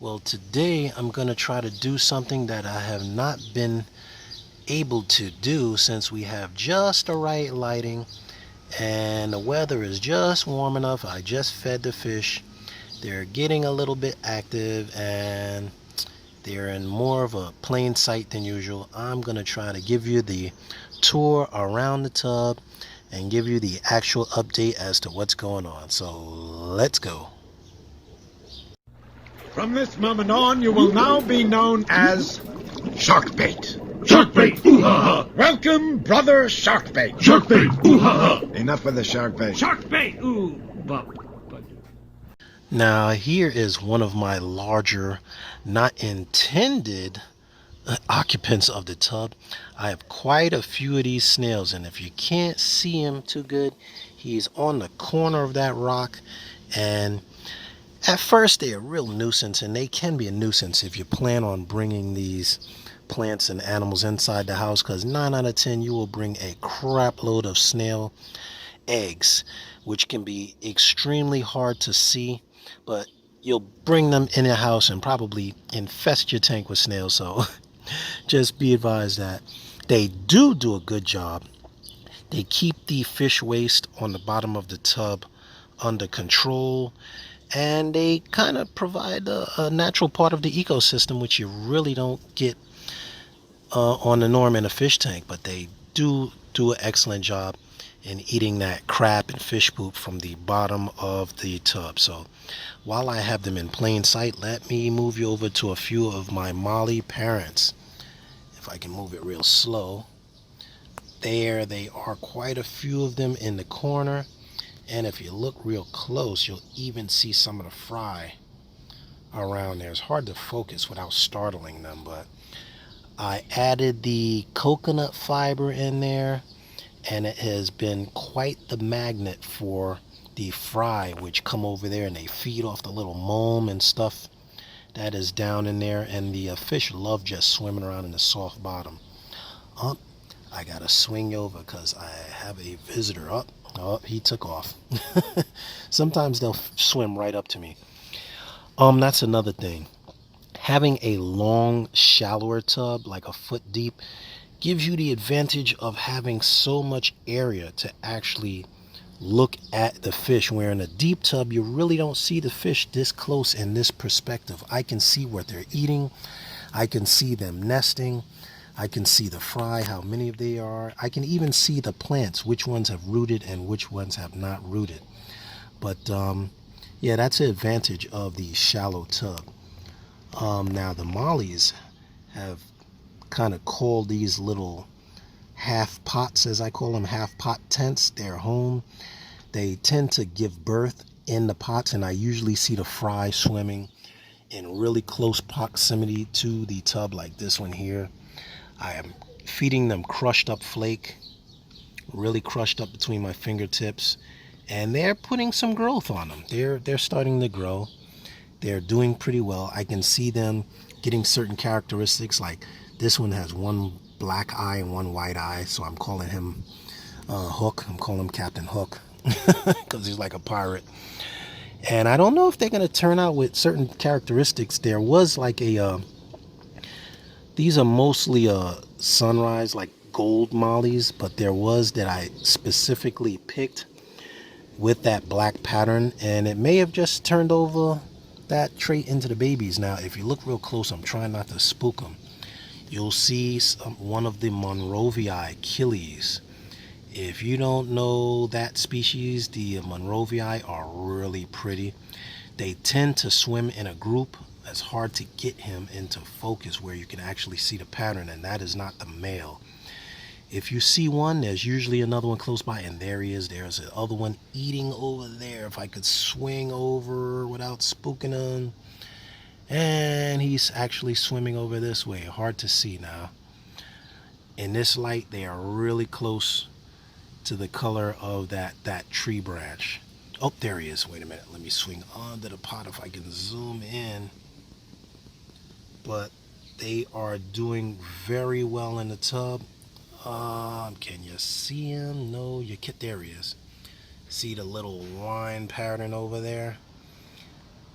Well, today I'm going to try to do something that I have not been able to do since we have just the right lighting and the weather is just warm enough. I just fed the fish. They're getting a little bit active and they're in more of a plain sight than usual. I'm going to try to give you the tour around the tub and give you the actual update as to what's going on. So let's go. From this moment on, you will now be known as Sharkbait. Sharkbait! Ooh ha ha! Welcome, brother Sharkbait. Sharkbait! Ooh ha ha! Enough with the Sharkbait. Sharkbait! Ooh, but. Now, here is one of my larger, not intended occupants of the tub. I have quite a few of these snails, and if you can't see him too good, he's on the corner of that rock. And at first, they're a real nuisance, and they can be a nuisance if you plan on bringing these plants and animals inside the house, because 9 out of 10 you will bring a crap load of snail eggs, which can be extremely hard to see, but you'll bring them in your house and probably infest your tank with snails. So just be advised that they do a good job. They keep the fish waste on the bottom of the tub under control, and they kind of provide a natural part of the ecosystem, which you really don't get on the norm in a fish tank. But they do an excellent job in eating that crab and fish poop from the bottom of the tub. So while I have them in plain sight, let me move you over to a few of my molly parents. If I can move it real slow. There they are, quite a few of them in the corner. And if you look real close, you'll even see some of the fry around there. It's hard to focus without startling them, but I added the coconut fiber in there, and it has been quite the magnet for the fry, which come over there and they feed off the little mulm and stuff that is down in there. And the fish love just swimming around in the soft bottom. Up, I gotta swing over because I have a visitor. Up. Oh, he took off. Sometimes they'll swim right up to me. That's another thing. Having a long, shallower tub, like a foot deep, gives you the advantage of having so much area to actually look at the fish. Where in a deep tub, you really don't see the fish this close in this perspective. I can see what they're eating. I can see them nesting. I can see the fry, how many of they are. I can even see the plants, which ones have rooted and which ones have not rooted. But yeah, that's the advantage of the shallow tub. Now the mollies have kind of called these little half pots, as I call them, half pot tents, their home. They tend to give birth in the pots, and I usually see the fry swimming in really close proximity to the tub, like this one here. I am feeding them crushed up flake, really crushed up between my fingertips, and they're putting some growth on them. They're starting to grow. They're doing pretty well. I can see them getting certain characteristics, like this one has one black eye and one white eye, so I'm calling him Hook. I'm calling him Captain Hook because he's like a pirate. And I don't know if they're going to turn out with certain characteristics. There was like a these are mostly sunrise, like gold mollies, but there was that I specifically picked with that black pattern, and it may have just turned over that trait into the babies. Now, if you look real close, I'm trying not to spook them. You'll see one of the Monrovii Achilles. If you don't know that species, the Monrovii are really pretty. They tend to swim in a group. It's hard to get him into focus where you can actually see the pattern, and that is not the male. If you see one, there's usually another one close by, and there he is. There's the other one eating over there. If I could swing over without spooking him. And he's actually swimming over this way. Hard to see now. In this light, they are really close to the color of that tree branch. Oh, there he is. Wait a minute. Let me swing onto the pot if I can zoom in. But they are doing very well in the tub. Can you see him? No, there he is. See the little line pattern over there?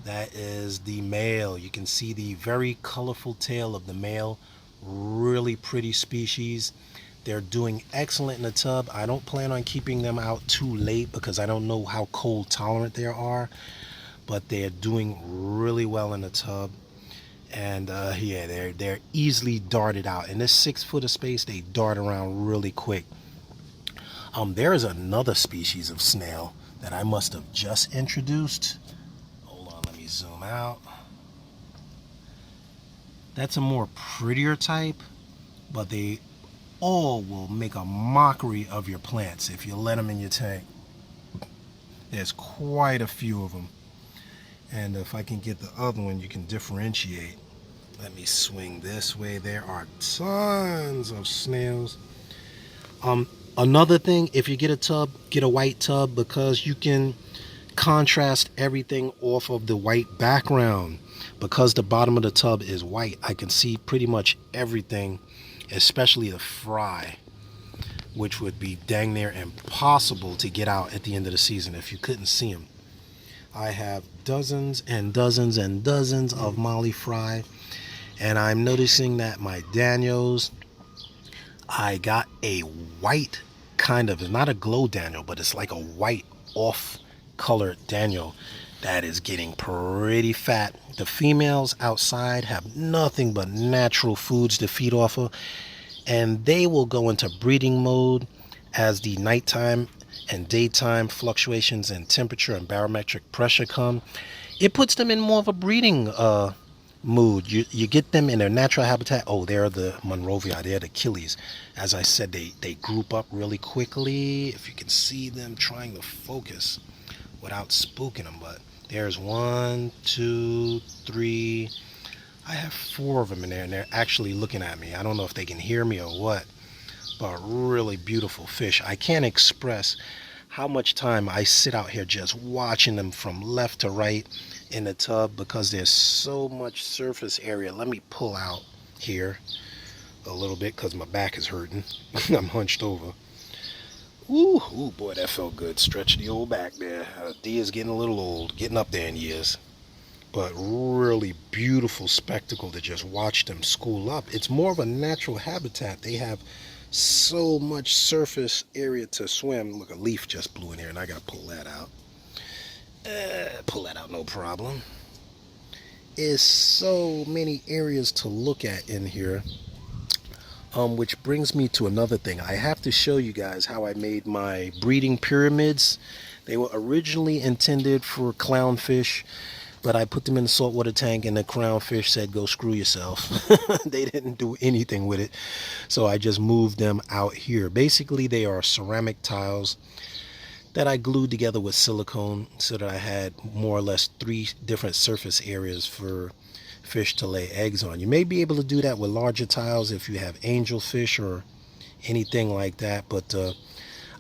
That is the male. You can see the very colorful tail of the male. Really pretty species. They're doing excellent in the tub. I don't plan on keeping them out too late because I don't know how cold tolerant they are, but they're doing really well in the tub. And yeah, they're easily darted out. In this 6 foot of space, they dart around really quick. There is another species of snail that I must have just introduced. Hold on, let me zoom out. That's a more prettier type, but they all will make a mockery of your plants if you let them in your tank. There's quite a few of them. And if I can get the other one, you can differentiate. Let me swing this way. There are tons of snails. Another thing, if you get a tub, get a white tub because you can contrast everything off of the white background. Because the bottom of the tub is white, I can see pretty much everything, especially the fry, which would be dang near impossible to get out at the end of the season if you couldn't see them. I have dozens and dozens and dozens of molly fry, and I'm noticing that my Daniels, I got a white kind of, it's not a glow Daniel, but it's like a white off colored Daniel that is getting pretty fat. The females outside have nothing but natural foods to feed off of, and they will go into breeding mode as the nighttime and daytime fluctuations in temperature and barometric pressure come. It puts them in more of a breeding mood. You get them in their natural habitat. Oh, they're the Monrovia, they're the Achilles. As I said, they group up really quickly. If you can see them trying to focus without spooking them, but there's 1, 2, 3. I have 4 of them in there, and they're actually looking at me. I don't know if they can hear me or what, but really beautiful fish. I can't express how much time I sit out here just watching them from left to right in the tub because there's so much surface area. Let me pull out here a little bit because my back is hurting. I'm hunched over. Ooh, boy, that felt good. Stretch the old back there. D is getting a little old, getting up there in years. But really beautiful spectacle to just watch them school up. It's more of a natural habitat. They have so much surface area to swim. Look, a leaf just blew in here and I gotta pull that out. Pull that out, no problem. There's so many areas to look at in here. Which brings me to another thing. I have to show you guys how I made my breeding pyramids. They were originally intended for clownfish, but I put them in the saltwater tank and the clownfish said, go screw yourself. They didn't do anything with it. So I just moved them out here. Basically, they are ceramic tiles that I glued together with silicone so that I had more or less 3 different surface areas for fish to lay eggs on. You may be able to do that with larger tiles if you have angelfish or anything like that, but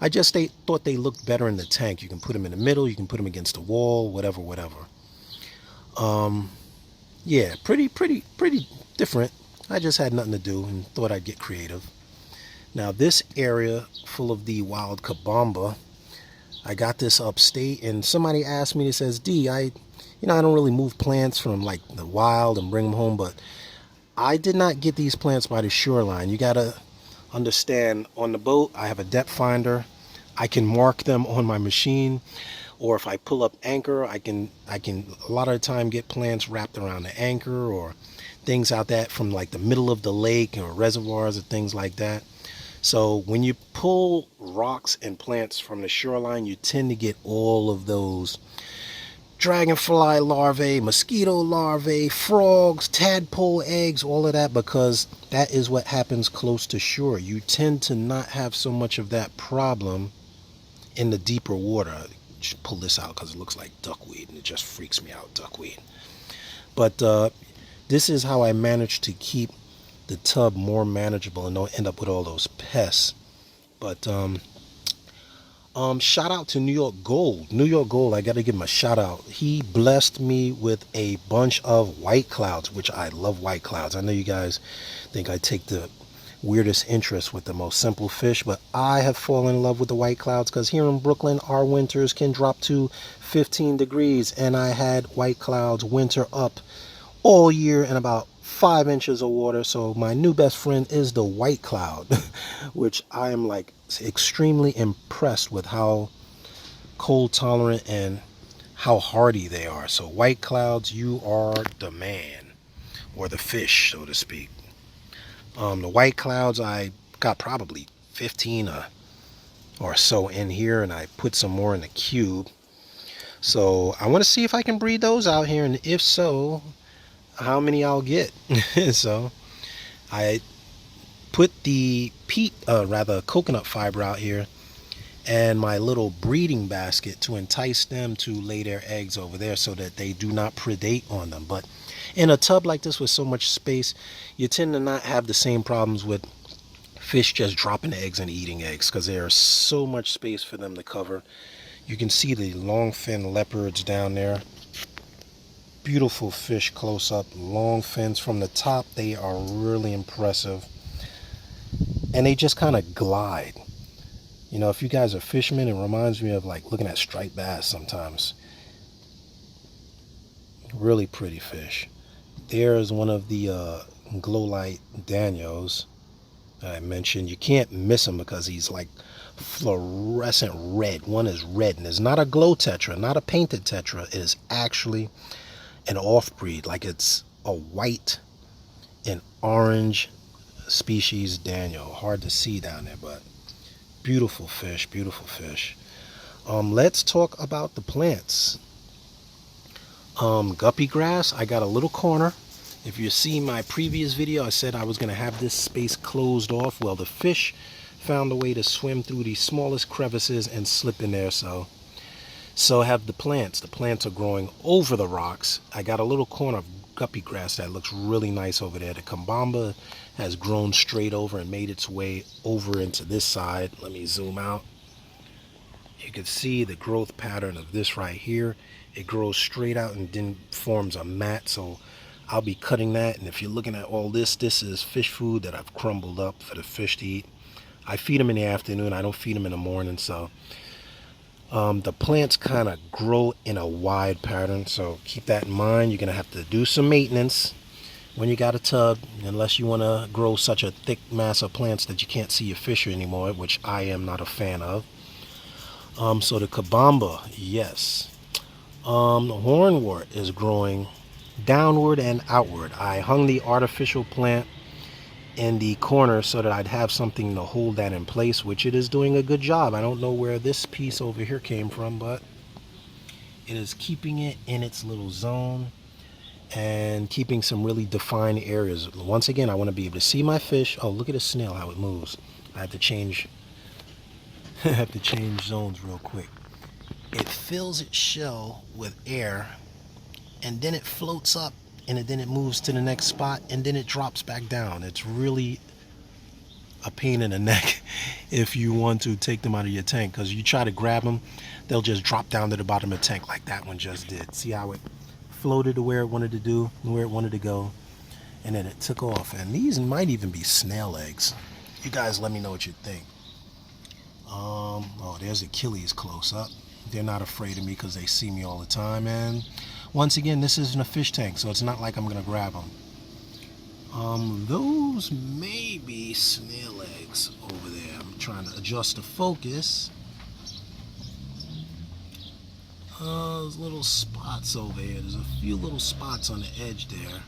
I just thought they looked better in the tank. You can put them in the middle, you can put them against the wall, whatever. Yeah, pretty different. I just had nothing to do and thought I'd get creative. Now this area full of the wild kabamba, I got this upstate, and somebody asked me, it says, D, I don't really move plants from like the wild and bring them home, but I did not get these plants by the shoreline. You gotta understand, on the boat, I have a depth finder. I can mark them on my machine, or if I pull up anchor, I can a lot of the time get plants wrapped around the anchor or things out that from like the middle of the lake or reservoirs or things like that. So when you pull rocks and plants from the shoreline, you tend to get all of those dragonfly larvae, mosquito larvae, frogs, tadpole eggs, all of that, because that is what happens close to shore. You tend to not have so much of that problem in the deeper water. Just pull this out because it looks like duckweed and it just freaks me out, duckweed. But this is how I managed to keep the tub more manageable and don't end up with all those pests. But shout out to New York Gold. New York Gold, I got to give him a shout out. He blessed me with a bunch of white clouds, which I love white clouds. I know you guys think I take the weirdest interest with the most simple fish, but I have fallen in love with the white clouds because here in Brooklyn, our winters can drop to 15 degrees, and I had white clouds winter up all year in about 5 inches of water. So my new best friend is the white cloud, which I am like extremely impressed with how cold tolerant and how hardy they are. So white clouds, you are the man, or the fish, so to speak. The white clouds, I got probably 15 or so in here, and I put some more in the cube. So I want to see if I can breed those out here, and if so, how many I'll get. So I put the coconut fiber out here and my little breeding basket to entice them to lay their eggs over there so that they do not predate on them. But in a tub like this with so much space, you tend to not have the same problems with fish just dropping eggs and eating eggs because there's so much space for them to cover. You can see the long fin leopards down there. Beautiful fish close up, long fins from the top. They are really impressive, and they just kind of glide. You know, if you guys are fishermen, it reminds me of like looking at striped bass sometimes. Really pretty fish. There's one of the glow light Daniels I mentioned. You can't miss him because he's like fluorescent red. One is red, and it's not a glow tetra, not a painted tetra. It is actually an off-breed, like it's a white and orange species Daniel. Hard to see down there, but beautiful fish, beautiful fish. Let's talk about the plants. Guppy grass, I got a little corner. If you see my previous video, I said I was going to have this space closed off. Well, the fish found a way to swim through the smallest crevices and slip in there. So have the plants. The plants are growing over the rocks. I got a little corner of guppy grass that looks really nice over there. The kambamba has grown straight over and made its way over into this side. Let me zoom out. You can see the growth pattern of this right here. It grows straight out and then forms a mat. So I'll be cutting that. And if you're looking at all this, this is fish food that I've crumbled up for the fish to eat. I feed them in the afternoon. I don't feed them in the morning. So the plants kind of grow in a wide pattern, so keep that in mind. You're going to have to do some maintenance when you got a tub, unless you want to grow such a thick mass of plants that you can't see your fish anymore, which I am not a fan of. So the kabamba, yes. The hornwort is growing downward and outward. I hung the artificial plant in the corner so that I'd have something to hold that in place, which it is doing a good job. I don't know where this piece over here came from, but it is keeping it in its little zone and keeping some really defined areas. Once again, I want to be able to see my fish. Oh, look at the snail, how it moves. I have to change I have to change zones real quick. It fills its shell with air, and then it floats up, and then it moves to the next spot, and then it drops back down. It's really a pain in the neck if you want to take them out of your tank, because you try to grab them, they'll just drop down to the bottom of the tank like that one just did. See how it floated to where it wanted to do, where it wanted to go, and then it took off. And these might even be snail eggs. You guys let me know what you think. Oh, there's Achilles close up. They're not afraid of me because they see me all the time. And once again, this isn't a fish tank, so it's not like I'm gonna grab them. Those may be snail eggs over there. I'm trying to adjust the focus. There's little spots over here. There's a few little spots on the edge there.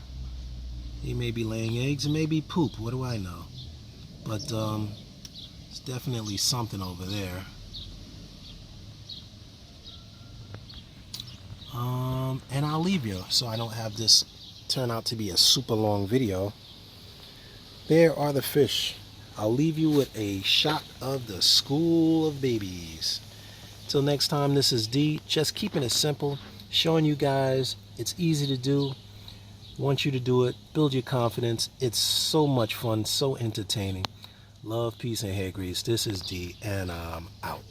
He may be laying eggs, it may be poop, what do I know? But it's definitely something over there. And I'll leave you so I don't have this turn out to be a super long video. There are the fish. I'll leave you with a shot of the school of babies. Till next time, this is D, just keeping it simple, showing you guys it's easy to do. Want you to do it, build your confidence. It's so much fun, so entertaining. Love, peace, and hair grease. This is D, and I'm out.